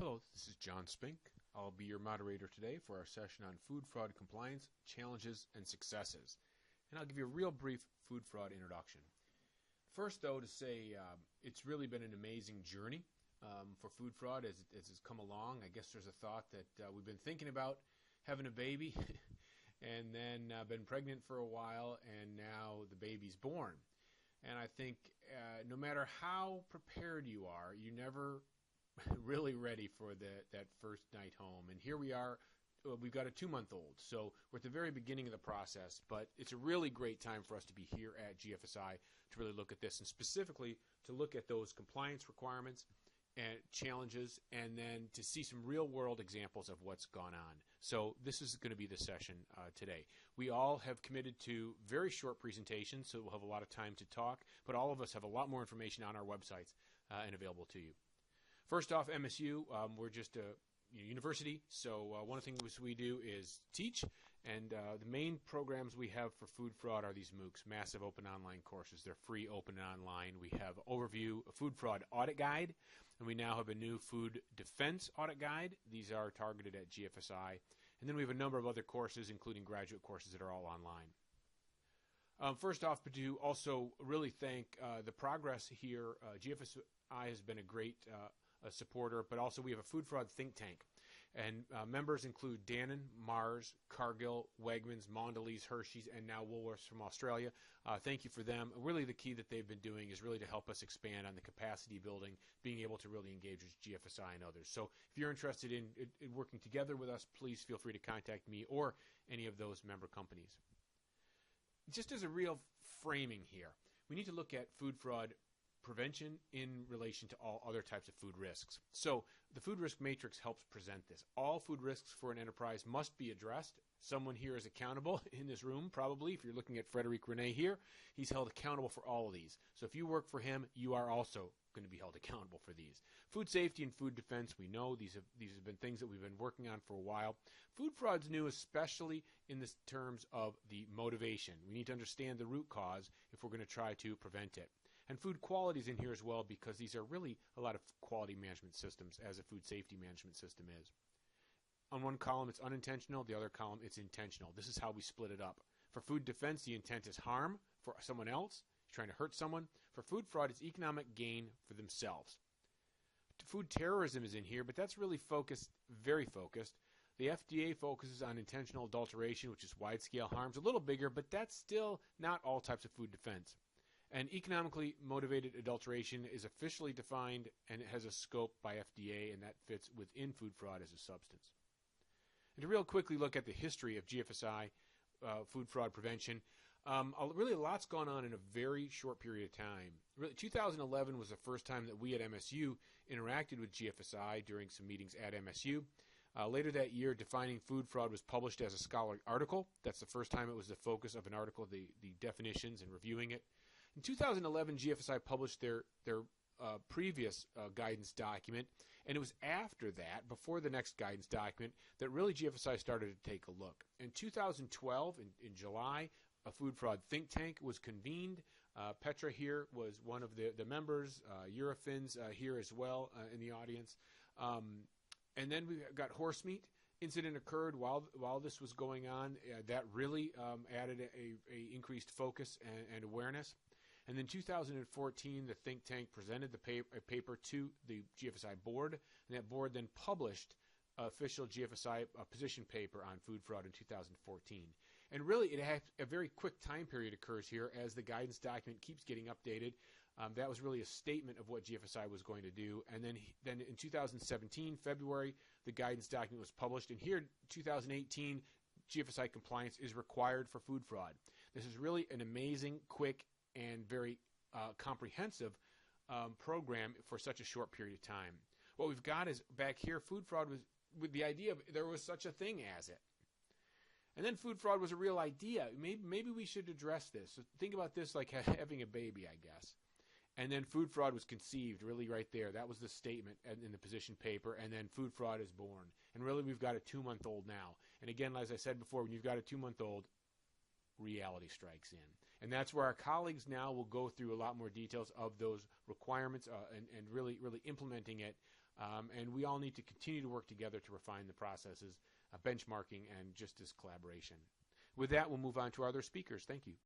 Hello, this is John Spink. I'll be your moderator today for our session on food fraud compliance, challenges, and successes. And I'll give you a real brief food fraud introduction. First, though, to say it's really been an amazing journey for food fraud as it's come along. I guess there's a thought that we've been thinking about having a baby and then been pregnant for a while, and now the baby's born. And I think no matter how prepared you are, you never really ready for that first night home. And here we are, we've got a 2-month-old, so we're at the very beginning of the process, but it's a really great time for us to be here at GFSI to really look at this, and specifically to look at those compliance requirements and challenges, and then to see some real-world examples of what's gone on. So this is going to be the session today. We all have committed to very short presentations, so we'll have a lot of time to talk, but all of us have a lot more information on our websites and available to you. First off, MSU, we're just a university, so one of the things we do is teach, and the main programs we have for food fraud are these MOOCs, Massive Open Online Courses. They're free, open, and online. We have overview, a food fraud audit guide, and we now have a new food defense audit guide. These are targeted at GFSI. And then we have a number of other courses, including graduate courses that are all online. First off, to also really thank the progress here. GFSI has been a great a supporter, but also we have a food fraud think tank. And members include Dannon, Mars, Cargill, Wegmans, Mondelez, Hershey's, and now Woolworths from Australia. Thank you for them. Really the key that they've been doing is really to help us expand on the capacity building, being able to really engage with GFSI and others. So if you're interested in working together with us, please feel free to contact me or any of those member companies. Just as a real framing here, we need to look at food fraud prevention in relation to all other types of food risks. So the food risk matrix helps present this. All food risks for an enterprise must be addressed. Someone here is accountable in this room, probably. If you're looking at Frederic Rene here, he's held accountable for all of these. So if you work for him, you are also going to be held accountable for these. Food safety and food defense, we know these have been things that we've been working on for a while. Food fraud's new, especially in the terms of the motivation. We need to understand the root cause if we're going to try to prevent it. And food quality is in here as well, because these are really a lot of quality management systems, as a food safety management system is. On one column, it's unintentional. The other column, it's intentional. This is how we split it up. For food defense, the intent is harm for someone else, trying to hurt someone. For food fraud, it's economic gain for themselves. Food terrorism is in here, but that's really focused, very focused. The FDA focuses on intentional adulteration, which is wide-scale harms, a little bigger, but that's still not all types of food defense. And economically motivated adulteration is officially defined, and it has a scope by FDA, and that fits within food fraud as a substance. And to real quickly look at the history of GFSI food fraud prevention, really a lot's gone on in a very short period of time. Really, 2011 was the first time that we at MSU interacted with GFSI during some meetings at MSU. Later that year, Defining Food Fraud was published as a scholarly article. That's the first time it was the focus of an article, the definitions and reviewing it. In 2011, GFSI published their previous guidance document, and it was after that, before the next guidance document, that really GFSI started to take a look. In 2012, in July, a food fraud think tank was convened. Petra here was one of the members, Eurofin's here as well in the audience. And then we got horse meat. Incident occurred while this was going on. That really added a increased focus and awareness. And then 2014, the think tank presented a paper to the GFSI board, and that board then published official GFSI position paper on food fraud in 2014. And really, it had a very quick time period occurs here as the guidance document keeps getting updated. That was really a statement of what GFSI was going to do. And then in 2017, February, the guidance document was published. And here, 2018, GFSI compliance is required for food fraud. This is really an amazing, quick, and very comprehensive program for such a short period of time. What we've got is back here, food fraud was with the idea of there was such a thing as it. And then food fraud was a real idea. Maybe we should address this. So think about this like having a baby, I guess. And then food fraud was conceived really right there. That was the statement in the position paper. And then food fraud is born. And really we've got a 2-month-old now. And again, as I said before, when you've got a 2-month-old, reality strikes in. And that's where our colleagues now will go through a lot more details of those requirements and really implementing it And we all need to continue to work together to refine the processes, benchmarking, and just this collaboration. With that, we'll move on to our other speakers. Thank you.